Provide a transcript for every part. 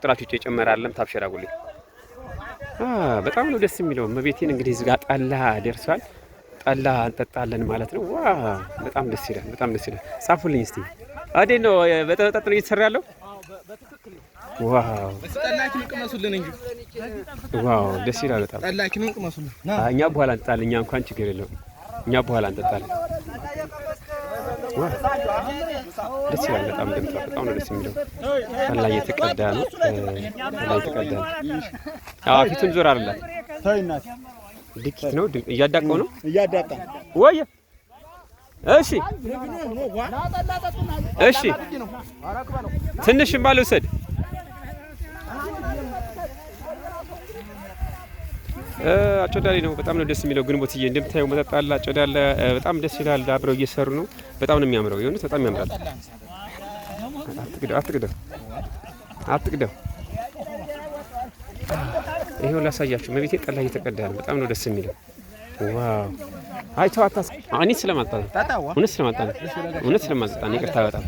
ቁጥራችሁ ይጨመራልም ታብሸራጉልኝ። በጣም ነው ደስ የሚለው። መቤቴን እንግዲህ እዚህ ጋር ጠላ ደርሷል። ጠላ እንጠጣለን ማለት ነው። ዋ በጣም ደስ ይላል። በጣም ደስ ይላል። ጻፉልኝ እስቲ አዴ ነው በተጠጥ ነው እየተሰራ ያለው። ዋው ጠላኪን ቅመሱልን እንጂ ዋው ደስ ይላል በጣም። ጠላኪን ቅመሱልን። እኛ በኋላ እንጠጣለን። እኛ እንኳን ችግር የለውም። እኛ በኋላ እንጠጣለን። ደስ ይላል በጣም ደምጣ በጣም ነው ደስ የሚለው። ጠላ እየተቀዳ ነው። ጠላ እየተቀዳ ነው። ፊቱን ዞር አይደለም። ታይናት ድቂት ነው እያዳቀው ነው እያዳቀ ወይ እሺ እሺ ትንሽ ባልወሰድ አጨዳሊ ነው። በጣም ነው ደስ የሚለው። ግንቦትዬ እንደምታየው መጠጥ አለ፣ አጨዳ አለ። በጣም ደስ ይላል። አብረው እየሰሩ ነው። በጣም ነው የሚያምረው። የሆነ በጣም ያምራል። አትቅደው ይሄው ላሳያችሁ። መቤቴ ጠላ እየተቀዳ ነው። በጣም ነው ደስ የሚለው። ዋው አይተዋታስ እኔ ስለማጣ እውነት ስለማጣ ነው። ይቅርታ በጣም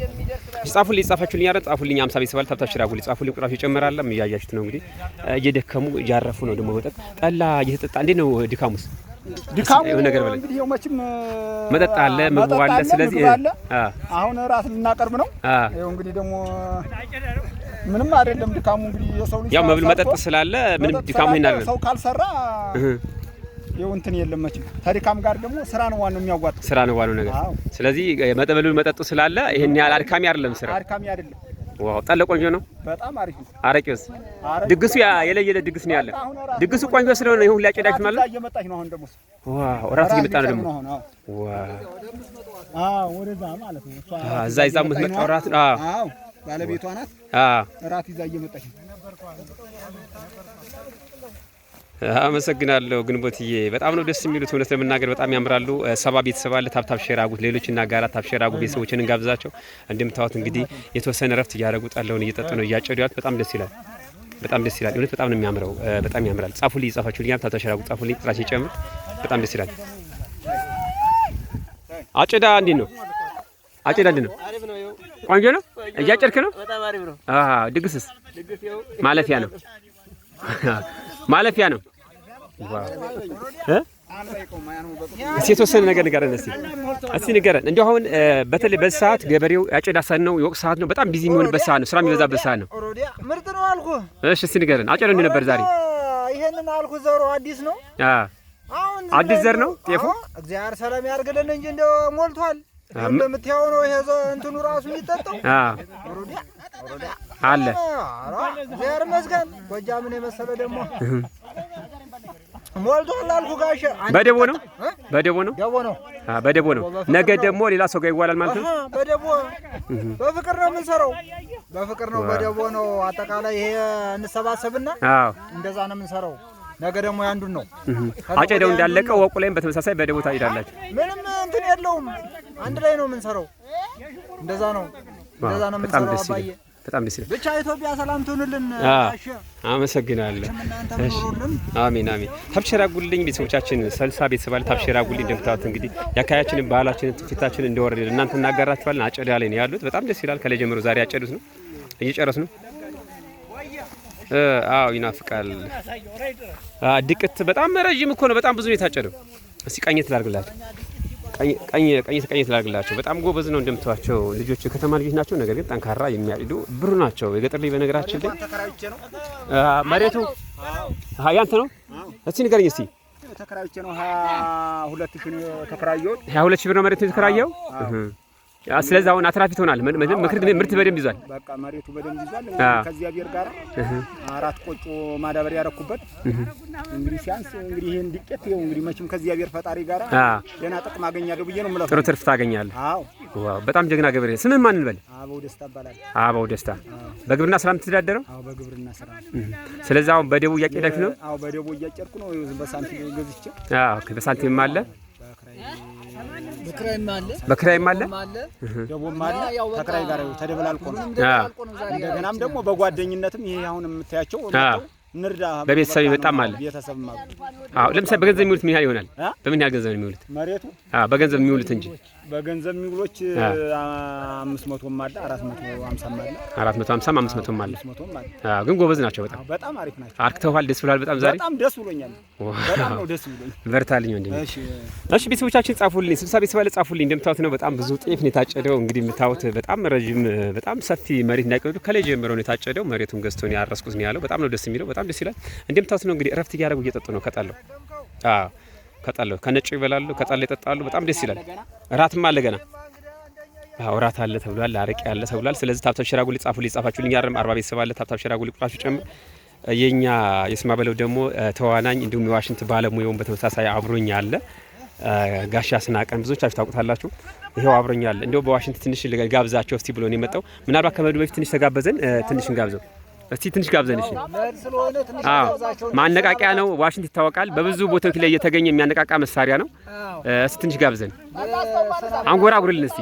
ጻፉልኝ፣ ጻፋችሁልኝ አይደል? ጻፉልኝ 50 ቤተሰባል ታብታሽራጉልኝ። ጻፉልኝ ቁጥራችሁ ይጨምራል። እያያችሁት ነው እንግዲህ እየደከሙ እያረፉ ነው። ደግሞ መጠጥ ጠላ እየተጠጣ እንዴት ነው ድካሙስ? ድካሙ ነገር በላይ እንግዲህ ያው መቼም መጠጥ አለ ምግብ አለ። ስለዚህ አሁን ራስ ልናቀርብ ነው። ይኸው እንግዲህ ደግሞ ምንም አይደለም ድካሙ። እንግዲህ የሰው ልጅ ያው መብል መጠጥ ስላለ ምንም ድካሙ ይናል። ሰው ካልሰራ ይኸው እንትን የለም መቼም። ከድካም ጋር ደግሞ ስራ ነው ዋናው የሚያዋጣው። ስራ ነው ዋናው ነገር። ስለዚህ መጠበሉ መጠጡ ስላለ ይሄን ያህል አድካሚ አይደለም ስራ። አድካሚ አይደለም። ዋው ጠላ ቆንጆ ነው። በጣም አሪፍ ነው። አረቄውስ ድግሱ የለየለ ድግስ ነው ያለ። ድግሱ ቆንጆ ስለሆነ ይሁን ሊያጨዳችሁ ማለት እየመጣች ነው። አሁን ደግሞ ዋው እራት እየመጣ ነው ደግሞ። ዋው ወደዛ ማለት ነው። እዛ ይዛ የምትመጣው እራት ነው። አዎ ባለቤቷ ናት። እራት ይዛ እየመጣች ነው። አመሰግናለሁ ግንቦትዬ። በጣም ነው ደስ የሚሉት። እውነት ለመናገር በጣም ያምራሉ። 70 ቤተሰብ አለ። ታብታብ ሼር አጉት። ሌሎችና ጋራ ታብ ሼር አጉ። ቤተሰቦችን እንጋብዛቸው። እንደምታዩት እንግዲህ የተወሰነ ረፍት እያደረጉ ጠላውን እየጠጡ ነው፣ እያጨዱ ያሉት። በጣም ደስ ይላል። በጣም ደስ ይላል። እውነት በጣም ነው የሚያምረው። በጣም ያምራል። ጻፉልኝ፣ ጻፋችሁልኝ። ታብታብ ሼር አጉ ጻፉልኝ። ጥራችን ጨምር። በጣም ደስ ይላል። አጨዳ እንዴት ነው? አጨዳ እንዴት ነው? ቆንጆ ነው። እያጨድክ ነው? በጣም አሪፍ ነው። ድግስስ ማለፊያ ነው። ማለፊያ ነው። የተወሰነ ነገር ንገረን እስቲ ንገረን። እንዲያው አሁን በተለይ በዚህ ሰዓት ገበሬው ያጨዳ ሰዓት ነው፣ የወቅት ሰዓት ነው፣ በጣም ቢዚ የሚሆንበት ሰዓት ነው፣ ስራ የሚበዛበት ሰዓት ነው። ምርጥ ነው አልኩህ። እሺ እስቲ ንገረን። አጨዳ እንዴት ነበር ዛሬ? ይሄንን አልኩህ ዘሩ አዲስ ነው። አሁን አዲስ ዘር ነው ጤፉ። እግዚአብሔር ሰላም ያርግልን እንጂ እንደው ሞልቷል። እንደምታየው ነው ይሄ እንትኑ ራሱ የሚጠጣው አለ። እግዚአብሔር ይመስገን። ጎጃምን የመሰለ ደግሞ ሞልቷል አልኩህ ጋሼ። በደቦ ነው በደቦ ነው ደቦ ነው በደቦ ነው። ነገ ደግሞ ሌላ ሰው ጋር ይዋላል ማለት ነው። በደቦ በፍቅር ነው የምንሰራው። በፍቅር ነው በደቦ ነው። አጠቃላይ ይሄ እንሰባሰብና እንደዛ ነው የምንሰራው። ነገ ደግሞ ያንዱን ነው አጨዳው እንዳለቀ ወቁ ላይም በተመሳሳይ በደቦ ታይዳላችሁ። ምንም እንትን የለውም። አንድ ላይ ነው የምንሰራው። እንደዛ ነው የምንሰራው። አባዬ በጣም ደስ ይላል። ብቻ ኢትዮጵያ ሰላም ትሁንልን። አመሰግናለሁ። አሜን አሜን። ታብሸራጉልኝ ቤተሰቦቻችን 60 ቤተሰብ አለ። ታብሸራጉልኝ። እንደምታዩት እንግዲህ የአካባቢያችንን ባህላችንን ትውፊታችንን እንደወረደ እናንተ እናጋራችኋለን። አጨዳ ላይ ነው ያሉት። በጣም ደስ ይላል። ከላይ ጀምሮ ዛሬ ያጨዱት ነው፣ እየጨረሱ ነው። አዎ ይናፍቃል። ድቅት በጣም ረጅም እኮ ነው። በጣም ብዙ ነው የታጨደው። እስቲ ቀኝት ላድርግላችሁ። ቀኝት ላድርግላችሁ። በጣም ጎበዝ ነው እንደምታዩቸው ልጆች። ከተማ ልጆች ናቸው፣ ነገር ግን ጠንካራ የሚያጭዱ ብሩ ናቸው። የገጠር ልጅ በነገራችን ላይ መሬቱ ያንተ ነው። እስቲ ንገረኝ እስቲ። ተከራይቼ ነው 22 ሺህ ነው ተከራየው። 22 ሺህ ብር ነው መሬቱ የተከራየው። ስለዚህ አሁን አትራፊ ትሆናለህ። ምርት በደንብ ይዟል። በቃ መሬቱ በደንብ ይዟል። ከዚያ ብሔር ጋር 4 ቆጮ ማዳበሪያ ያረኩበት እንግዲህ ሲያንስ እንግዲህ ይሄን ዲቄት ይኸው እንግዲህ መቼም ከዚያ ብሔር ፈጣሪ ጋር ደህና ጥቅም አገኛለሁ ብዬ ነው የምለው። ጥሩ ትርፍ ታገኛለህ። አዎ ዋው በጣም ጀግና ገበሬ። ስምህ ማን እንበል? አበው ደስታ ይባላል። አበው ደስታ። በግብርና ስራ የምትተዳደረው? አዎ በግብርና ስራ። ስለዚህ አሁን በደቡ እያጨዳችሁ ነው? አዎ በደቡ እያጨድኩ ነው። በሳንቲም ገዝቼ። አዎ በሳንቲም አለ፣ በክራይም አለ፣ ደቦም አለ። ተከራይ ጋር ተደበላልቆ ነው። እንደገናም ደግሞ በጓደኝነትም ይሄ አሁን የምታያቸው ንርዳ በቤተሰብ ይመጣም አለ። ቤተሰብ ማለት አዎ ለምሳሌ በገንዘብ የሚውሉት ምን ያህል ይሆናል? በምን ያህል ገንዘብ ነው የሚውሉት? መሬቱ በገንዘብ የሚውሉት እንጂ በገንዘብ ሚግሎች 500 አለ 450 አለ 450 500 አለ 500 አለ። ግን ጎበዝ ናቸው በጣም በጣም አሪፍ ናቸው። አርክተዋል። ደስ ብሏል። በጣም ዛሬ በጣም ደስ ብሎኛል። በጣም ነው ደስ ብሎኝ። በርታልኝ ወንድሜ። እሺ ቤተሰቦቻችን ጻፉልኝ፣ 60 ቤተሰብ አለ ጻፉልኝ። እንደምታዩት ነው በጣም ብዙ ጤፍ ነው የታጨደው። እንግዲህ የምታዩት በጣም ረጅም በጣም ሰፊ መሬት እንዳይቀዱ ከላይ ጀምሮ ነው የታጨደው። መሬቱን ገዝቶ ነው ያረስኩት ነው ያለው። በጣም ነው ደስ የሚለው። በጣም ደስ ይላል። እንደምታዩት ነው እንግዲህ እረፍት እያደረጉ እየጠጡ ነው ከጣለው። ከጣለው ከነጩ ይበላሉ፣ ከጣለው ይጠጣሉ። በጣም ደስ ይላል። እራትም አለ ገና እራት አለ ተብሏል። አረቄ አለ ተብሏል። ስለዚህ ታብታብ ሸራጉል ጻፉልኝ፣ ጻፋችሁልኝ። አረም 40 ቤተሰብ አለ። ታብታብ ሸራጉል ቁጥራችሁ ጨምር። የኛ የስማ በለው ደግሞ ተዋናኝ እንዲሁም የዋሽንት ባለሙያውን በተመሳሳይ አብሮኝ አለ። ጋሻ ስናቀን ብዙዎቻችሁ ታውቁታላችሁ። ይሄው አብሮኝ አለ። እንደው በዋሽንት ትንሽ ጋብዛቸው እስቲ ብሎ ነው የመጣው። ምናልባት ከመዱ በፊት ትንሽ ተጋበዘን፣ ትንሽ እንጋብዘው እስቲ ትንሽ ጋብዘን። እሺ ማነቃቂያ ነው። ዋሽንት ይታወቃል። በብዙ ቦታዎች ላይ እየተገኘ የሚያነቃቃ መሳሪያ ነው። እስቲ ትንሽ ጋብዘን አንጎራጉርልን እስቲ።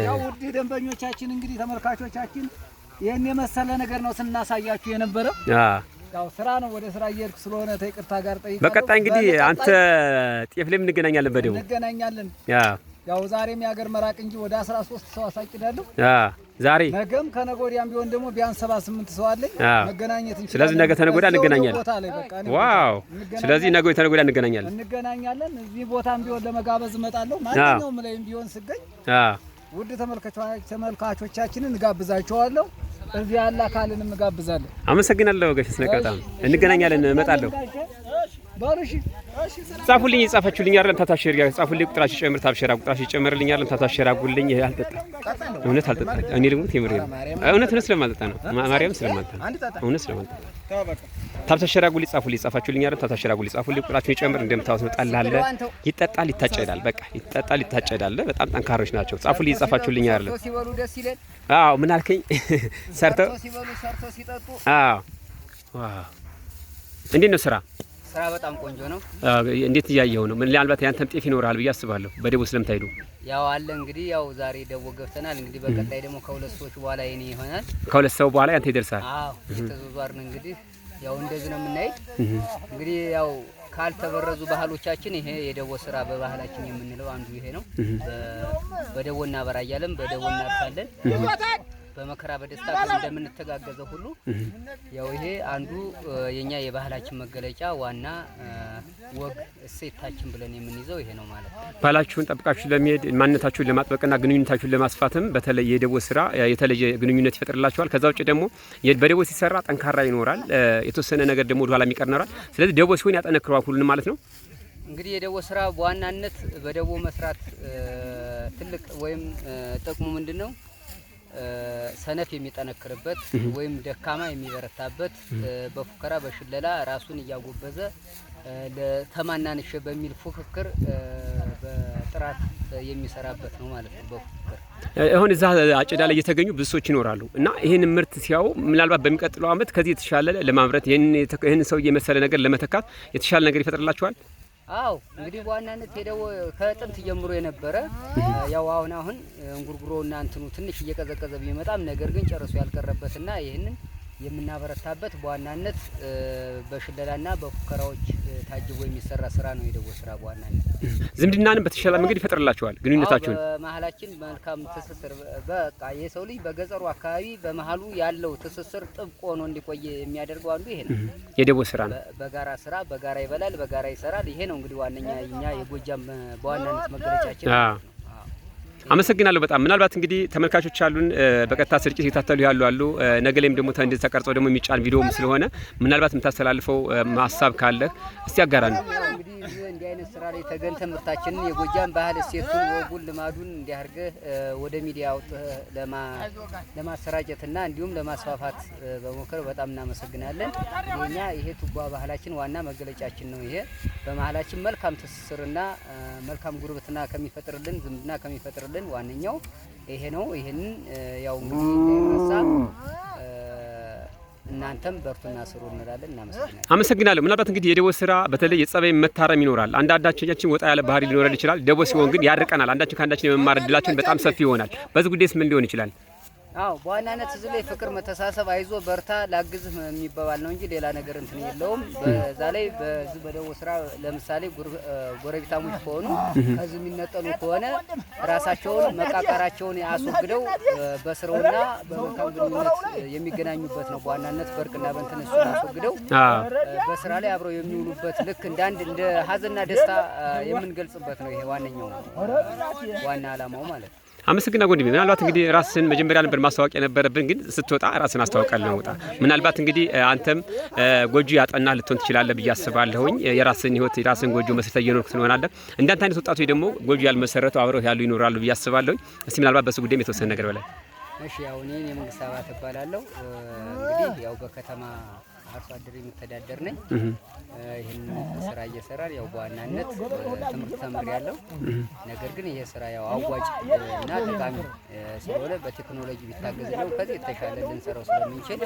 ያው ውድ ደንበኞቻችን እንግዲህ ተመልካቾቻችን ይሄን የመሰለ ነገር ነው ስናሳያችሁ የነበረው። ያው ስራ ነው፣ ወደ ስራ እየሄድኩ ስለሆነ ተይቅርታ ጋር ጠይቃለሁ። በቀጣይ እንግዲህ አንተ ጤፍ ላይ እንገናኛለን፣ በደው እንገናኛለን። ያው ዛሬም ያገር መራቅ እንጂ ወደ 13 ሰው አሳጭዳለሁ። ዛሬ ነገም ከነገ ወዲያም ቢሆን ደግሞ ቢያንስ 78 ሰው አለኝ። መገናኘት እንችላለን። ስለዚህ ነገ ተነገ ወዲያ እንገናኛለን። ዋው! ስለዚህ ነገ ተነገ ወዲያ እንገናኛለን። እዚህ ቦታም ቢሆን ለመጋበዝ እመጣለሁ። ማንኛውም ላይም ቢሆን ስገኝ ውድ ተመልካቾቻችንን እንጋብዛቸዋለሁ። እዚህ ያለ አካልን እንጋብዛለን። አመሰግናለሁ ጋሽ ስነቃጣም። እንገናኛለን፣ እመጣለሁ። ባሉሽ ጻፉልኝ፣ ጻፋችሁልኝ አይደለም? ታታሽር ጋር ጻፉልኝ። ቁጥራችሁ ጨምር፣ ታብሽራ ቁጥራችሁ ጨምርልኝ አይደለም? ታታሽራጉልኝ። ይሄ አልጠጣ እውነት አልጠጣ። እኔ ደግሞ ቴምር እውነት ነው ስለማልጠጣ ነው። ማርያም ስለማልጠጣ እውነት ስለማልጠጣ ታብሽራጉልኝ፣ ጻፉልኝ፣ ጻፋችሁልኝ አይደለም? ታታሽራጉልኝ፣ ጻፉልኝ። ቁጥራችሁ ጨምር። እንደምታውቁት ነው ጠላለ ይጠጣል፣ ይታጨዳል። በቃ ይጠጣል፣ ይታጨዳል። በጣም ጠንካሮች ናቸው። ጻፉልኝ፣ ጻፋችሁልኝ አይደለም? ሲበሉ ደስ ይላል። አዎ ምን አልከኝ? ሰርተው ሲበሉ ሰርተው ሲጠጡ። አዎ ዋው! እንዴት ነው ስራ? ስራ በጣም ቆንጆ ነው። እንዴት እያየው ነው? ምናልባት ያንተም ጤፍ ይኖራል ብዬ አስባለሁ። በደቦ ስለምታይዱ ያው አለ እንግዲህ ያው ዛሬ ደቦ ገብተናል። እንግዲህ በቀጣይ ደግሞ ከሁለት ሰዎች በኋላ የኔ ይሆናል። ከሁለት ሰው በኋላ ያንተ ይደርሳል። አዎ ተዘዟርን እንግዲህ ያው እንደዚህ ነው የምናይ። እንግዲህ ያው ካልተበረዙ ባህሎቻችን ይሄ የደቦ ስራ በባህላችን የምንለው አንዱ ይሄ ነው። በደቦ እናበራያለን፣ በደቦ እናርሳለን። በመከራ በደስታ እንደምንተጋገዘው ሁሉ ያው ይሄ አንዱ የኛ የባህላችን መገለጫ ዋና ወግ እሴታችን ብለን የምንይዘው ይሄ ነው ማለት ነው። ባህላችሁን ጠብቃችሁ ለመሄድ ማንነታችሁን ለማጥበቅና ግንኙነታችሁን ለማስፋትም በተለይ የደቦ ስራ የተለየ ግንኙነት ይፈጥርላችኋል። ከዛ ውጭ ደግሞ በደቦ ሲሰራ ጠንካራ ይኖራል፣ የተወሰነ ነገር ደግሞ ወደ ኋላ የሚቀር ይኖራል። ስለዚህ ደቦ ሲሆን ያጠነክረዋል ሁሉንም ማለት ነው። እንግዲህ የደቦ ስራ በዋናነት በደቦ መስራት ትልቅ ወይም ጥቅሙ ምንድነው? ሰነፍ የሚጠነክርበት ወይም ደካማ የሚበረታበት በፉከራ በሽለላ ራሱን እያጎበዘ ለተማናንሽ በሚል ፉክክር በጥራት የሚሰራበት ነው ማለት ነው። በፉክክር አሁን እዛ አጨዳ ላይ የተገኙ ብዙ ሰዎች ይኖራሉ እና ይሄን ምርት ሲያው ምናልባት በሚቀጥለው አመት ከዚህ የተሻለ ለማምረት ይሄን ሰው የመሰለ ነገር ለመተካት የተሻለ ነገር ይፈጥርላችኋል። አው እንግዲህ በዋናነት ሄደው ከጥንት ጀምሮ የነበረ ያው አሁን እንጉርጉሮና እንትኑ ትንሽ እየቀዘቀዘ ቢመጣም ነገር ግን ጨርሶ ያልቀረበትና ይሄንን የምናበረታበት በዋናነት በሽለላና በፉከራዎች ታጅቦ የሚሰራ ስራ ነው የደቦ ስራ በዋናነት። ዝምድናንም በተሻለ መንገድ ይፈጥርላችኋል ግንኙነታችሁን። በመሃላችን መልካም ትስስር በቃ የሰው ልጅ በገጠሩ አካባቢ በመሃሉ ያለው ትስስር ጥብቅ ሆኖ እንዲቆይ የሚያደርገው አንዱ ይሄ ነው። የደቦ ስራ ነው። በጋራ ስራ በጋራ ይበላል፣ በጋራ ይሰራል። ይሄ ነው እንግዲህ ዋነኛ እኛ የጎጃም በዋናነት መገለጫችን። አመሰግናለሁ በጣም ምናልባት እንግዲህ ተመልካቾች አሉን በቀጥታ ስርጭት እየታተሉ ያሉ አሉ ነገ ላይም ደግሞ እንደዚህ ተቀርጾ ደግሞ የሚጫን ቪዲዮም ስለሆነ ምናልባት የምታስተላልፈው ሀሳብ ካለ እስቲ ያጋራን። እንግዲህ እንዲህ አይነት ስራ ላይ ተገንተ ምርታችንን የጎጃም ባህል እሴቱን ወጉን ልማዱን እንዲያርገህ ወደ ሚዲያ አውጥተህ ለማሰራጨትና እንዲሁም ለማስፋፋት በመከረ በጣም እናመሰግናለን። ይሄ ቱባ ባህላችን ዋና መገለጫችን ነው። ይሄ በመሃላችን መልካም ትስስርና መልካም ጉርብትና ከሚፈጥርልን ዝምድና ከሚፈጥርልን ዋነኛው ይሄ ነው። ይሄንን ያው እንግዲህ ለራሳ እናንተም በርቱና ስሩ እንላለን። እናመሰግናለን። አመሰግናለሁ። ምናልባት እንግዲህ የደቦ ስራ በተለይ የጸባይ መታረም ይኖራል። አንዳንዳችን ወጣ ያለ ባህሪ ሊኖረን ይችላል። ደቦ ሲሆን ግን ያርቀናል። አንዳችን ከአንዳችን የመማር እድላችን በጣም ሰፊ ይሆናል። በዚህ ጉዳይስ ምን ሊሆን ይችላል? አዎ በዋናነት እዚህ ላይ ፍቅር፣ መተሳሰብ፣ አይዞ በርታ፣ ላግዝህ የሚባባል ነው እንጂ ሌላ ነገር እንትን የለውም። በዛ ላይ በዚህ በደቦ ስራ ለምሳሌ ጎረቤታሞች ከሆኑ ከዚህ የሚነጠሉ ከሆነ ራሳቸውን መቃቃራቸውን አስወግደው በስራውና በመልካም ግንኙነት የሚገናኙበት ነው። በዋናነት በርቅና በእንትን እሱን አስወግደው በስራ ላይ አብረው የሚውሉበት ልክ እንደ ሀዘንና ደስታ የምንገልጽበት ነው። ይሄ ዋነኛው ዋና አላማው ማለት ነው። አመሰግና ጎንዲ ምናልባት እንግዲህ ራስን መጀመሪያ ነበር ማስተዋወቅ የነበረብን ግን ስትወጣ ራስን አስተዋውቃለህ ነው ወጣ ምናልባት እንግዲህ አንተም ጎጆ ያጠና ልትሆን ትችላለህ ብዬ አስባለሁኝ የራስን ህይወት የራስን ጎጆ መስርተህ እየኖርክ ትሆናለህ እንዳንተ አይነት ወጣቶች ደግሞ ጎጆ ያልመሰረቱ አብረው ያሉ ይኖራሉ ብዬ አስባለሁኝ እስቲ ምናልባት በሱ ጉዳይ የተወሰነ ነገር በላይ እሺ ያው እኔ የመንግስት አባል ተባላለሁ እንግዲህ ያው በከተማ አርሶ አደር የሚተዳደር ነኝ ይሄን ስራ እየሰራን ያው በዋናነት ትምህርት ተምሬያለሁ ነገር ግን ይሄ ስራ ያው አዋጭ እና ጠቃሚ ስለሆነ በቴክኖሎጂ ቢታገዝ ነው ከዚህ የተሻለ ልንሰራው ስለምንችል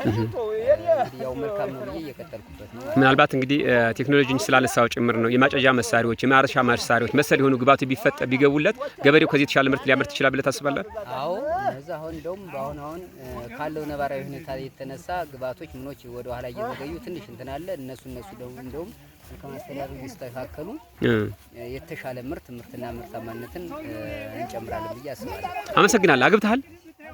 ያው መልካም ነው ብዬ እየቀጠልኩበት ነው ምናልባት እንግዲህ ቴክኖሎጂን ስላነሳው ጭምር ነው የማጨጃ መሳሪያዎች የማረሻ መሳሪያዎች መሰል የሆኑ ግብአቶች ቢገቡለት ገበሬው ከዚህ የተሻለ ምርት ሊያመርት ይችላል ብለህ ታስባለህ? አዎ እዛ አሁን እንደውም አሁን ካለው ነባራዊ ሁኔታ የተነሳ ግብአቶች ምኖች ወደ ኋላ እየዘገዩ ትንሽ እንትን አለ እነሱ እንደውም ከማስተዳደሩ ሊስተካከሉ የተሻለ ምርትና ምርታማነትን እንጨምራለን ብዬ አስባለሁ። አመሰግናለሁ። አግብተሃል?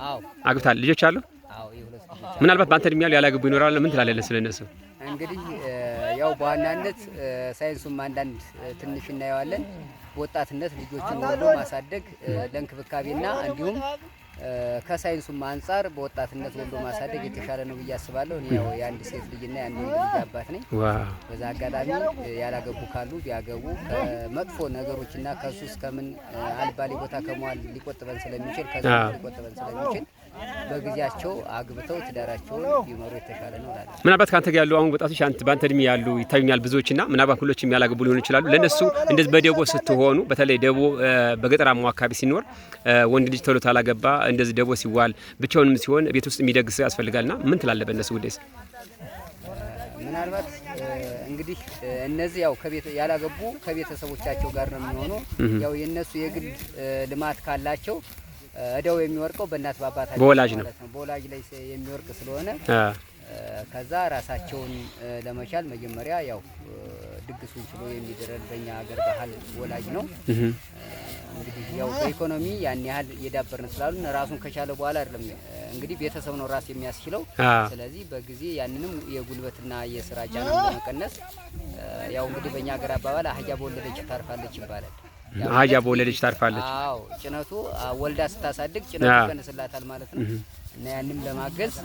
አዎ አግብተሃል። ልጆች አሉ? አዎ የሁለት ልጆች። ምናልባት በአንተ እድሜ ያሉ ያላገቡ ይኖራሉ ምን ትላለህ ስለነሱ? እንግዲህ ያው በዋናነት ሳይንሱም አንዳንድ ትንሽ እናየዋለን በወጣትነት ልጆችን ወልዶ ማሳደግ ለእንክብካቤና እንዲሁም ከሳይንሱም አንፃር በወጣትነት ወልዶ ማሳደግ የተሻለ ነው ብዬ አስባለሁ። እኔ ያው የአንድ ሴት ልጅና የአንድ ወንድ ልጅ አባት ነኝ። በዛ አጋጣሚ ያላገቡ ካሉ ቢያገቡ ከመጥፎ ነገሮችና ከሱስ ከምን አልባሌ ቦታ ከመዋል ሊቆጥበን ስለሚችል በጊዜያቸው አግብተው ትዳራቸውን ቢመሩ የተሻለ ነው እላለሁ። ምናልባት ካንተ ጋር ያሉ አሁን ወጣቶች ባንተ እድሜ ያሉ ይታዩኛል ብዙዎችና ምናልባት ሁሎችም ያላገቡ ሊሆኑ ይችላሉ። ለነሱ እንደዚህ በደቦ ስትሆኑ በተለይ ደቦ በገጠራማው አካባቢ ሲኖር ወንድ ልጅ ቶሎ ታላገባ እንደዚህ ደቦ ሲዋል ብቻውንም ሲሆን ቤት ውስጥ የሚደግስ ያስፈልጋልና ምን ትላለህ በእነሱ ጉዳይስ? ምናልባት እንግዲህ እነዚህ ያው ያላገቡ ከቤተሰቦቻቸው ጋር ነው የሚሆነው ያው የነሱ የግል ልማት ካላቸው እዳው የሚወርቀው በእናት በአባታቸው በወላጅ ነው በወላጅ ላይ የሚወርቅ ስለሆነ ከዛ ራሳቸውን ለመቻል መጀመሪያ ያው ድግሱን ችሎ የሚደረግ በእኛ ሀገር ባህል ወላጅ ነው። እንግዲህ ያው በኢኮኖሚ ያን ያህል የዳበርን ስላሉን ራሱን ከቻለ በኋላ አይደለም እንግዲህ ቤተሰብ ነው ራስ የሚያስችለው። ስለዚህ በጊዜ ያንንም የጉልበትና የስራ ጫና ለመቀነስ ያው እንግዲህ በእኛ ሀገር አባባል አህያ በወለደች ታርፋለች ይባላል። አህያ በወለደች ታርፋለች። አዎ ጭነቱ ወልዳ ስታሳድግ ጭነቱ ይቀንስላታል ማለት ነው። እና ያንንም ለማገዝ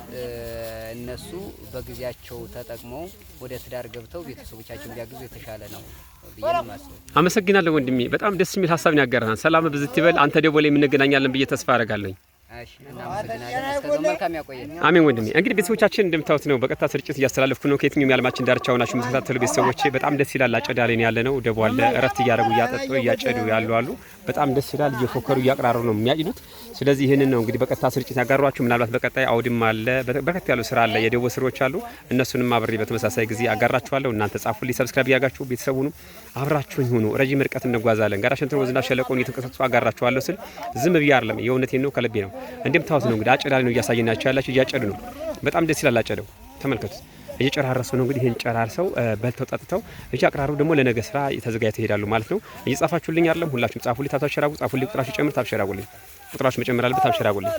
እነሱ በጊዜያቸው ተጠቅመው ወደ ትዳር ገብተው ቤተሰቦቻቸውን ቢያግዙ የተሻለ ነው ብዬ ነው የማስበው። አመሰግናለሁ ወንድሜ በጣም ደስ የሚል ሀሳብ ነው ያጋራናል። ሰላም ብዝት ይበል። አንተ ደቦ ላይ እንገናኛለን ብዬ ተስፋ አደርጋለሁ። እሺ እናመሰግናለን። እስከዛው መልካም ያቆየን። አሜን ወንድሜ። እንግዲህ ቤተሰቦቻችን እንደምታዩት ነው በቀጥታ ስርጭት እያስተላለፍኩ ነው ከየትኛውም የዓለማችን ዳርቻ ሆናችሁ የምትከታተሉ ቤተሰቦቼ በጣም ደስ ይላል። አጨዳ ላይ ያለ ነው ደቦ አለ እረፍት እያደረጉ እያጠጡ እያጨዱ ያሉ አሉ። በጣም ደስ ይላል። እየፎከሩ እያቀራሩ ነው የሚያጭዱት። ስለዚህ ይህንን ነው እንግዲህ በቀጥታ ስርጭት ያጋሯችሁ። ምናልባት በቀጣይ አውድም አለ በርከት ያሉ ስራ አለ የደቦ ስሮች አሉ። እነሱንም አብሬ በተመሳሳይ ጊዜ አጋራችኋለሁ። እናንተ ጻፉልኝ፣ ሰብስክራይብ ያጋችሁ ቤተሰቡን አብራችሁኝ ሁኑ። ረጅም ርቀት እንጓዛለን። ጋራ ሸንተረር ወዝና ሸለቆን እየተንቀሳቀሱ አጋራችኋለሁ ስል ዝም ብዬ አይደለም የእውነቴን ነው ከልቤ ነው። እንደምታዩት ነው እንግዲህ አጨዳ ላይ ነው እያሳየናችሁ ያላችሁ እያጨዱ ነው። በጣም ደስ ይላል አጨደው ተመልከቱት። እየጨራረሱ ነው እንግዲህ ይሄን ጨራርሰው በልተው ጠጥተው እያቀራሩ ደግሞ ለነገ ስራ ተዘጋጅተው ይሄዳሉ ማለት ነው። እየጻፋችሁልኝ አይደለም ሁላችሁም ጻፉልኝ፣ ታብሸራጉ፣ ጻፉልኝ፣ ቁጥራችሁ ጨምር፣ ታብሸራጉልኝ፣ ቁጥራችሁ መጨመር አለበት፣ ታብሸራጉልኝ።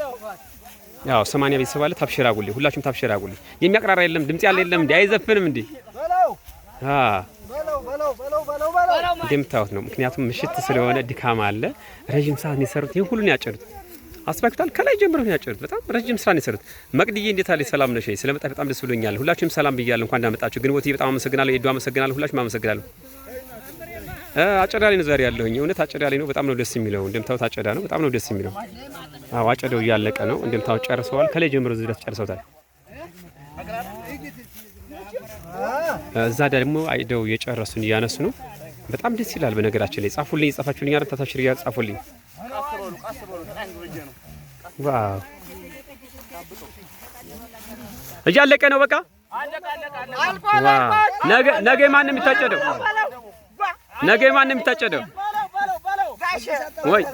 ያው 80 ቤተሰብ አለ፣ ታብሸራጉልኝ፣ ሁላችሁም ታብሸራጉልኝ። የሚያቀራራ የለም ድምጽ ያለ የለም እንዴ አይዘፍንም እንዴ? እንደምታዩት ነው። ምክንያቱም ምሽት ስለሆነ ድካም አለ። ረጅም ሰዓት ነው የሰሩት። ይሄን ሁሉ ነው ያጨዱት። አስባክታል። ከላይ ጀምሮ ነው ያጨዱት። በጣም ረጅም ስራ ነው የሰሩት። መቅድዬ እንዴት አለ? ሰላም ነሽ? ስለመጣ በጣም ደስ ብሎኛል። ሁላችሁም ሰላም ብያለሁ። እንኳን እንዳመጣችሁ። ግንቦት በጣም አመሰግናለሁ። ኤዱ አመሰግናለሁ። ሁላችሁም አመሰግናለሁ። አጨዳ ላይ ነው ዛሬ ያለሁኝ። እውነት አጨዳ ላይ ነው። በጣም ነው ደስ የሚለው። እንደምታዩት አጨዳ ነው። በጣም ነው ደስ የሚለው። አዎ አጨዳው እያለቀ ነው። እንደምታዩት ጨርሰዋል። ከላይ ጀምሮ እዚህ ድረስ ጨርሰውታል። እዛ ደግሞ አይደው የጨረሱን እያነሱ ነው። በጣም ደስ ይላል። በነገራችን ላይ ጻፉልኝ፣ ጻፋችሁልኝ አይደል? ታታሽሪ ጋር ጻፉልኝ። ዋው እያለቀ ነው። በቃ ነገ ማን ነው የሚታጨደው? ነገ ማን ነው የሚታጨደው? ወይ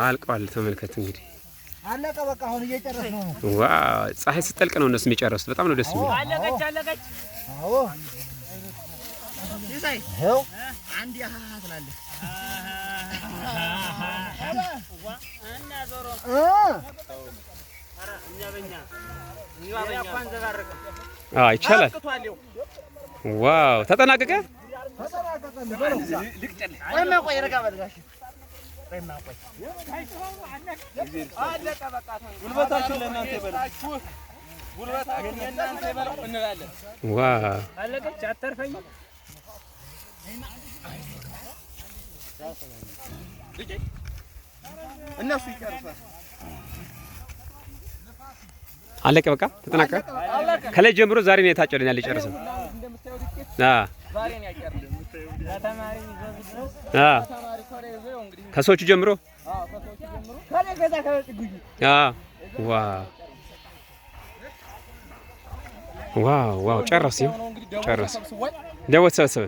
አልቋል። ተመልከት እንግዲህ አለቀ። በቃ አሁን እየጨረስነው ነው። ዋው ፀሐይ ስትጠልቅ ነው እነሱ የሚጨርሱት። በጣም ነው ደስ የሚለው። አለቀች። አዎ ይሄው አንድ ያህ ትላለህ። እና ዞሮ ይቻላል። ዋው ተጠናቀቀ። ጉልበታችሁ ለእናንተ ይበላችሁ፣ ጉልበታችሁ ለእናንተ ይበላው እንላለን። ዋው አለቀች። አተርፈኝ እነሱ ይጨርሳል። አለቀ። በቃ ተጠናቀቀ። ከላይ ጀምሮ ዛሬ ነው የታጨደን ያለ ጨርሰን። ከሰዎቹ ጀምሮ ዋው ጨረስ ጨረስ ደወት ሰበሰበ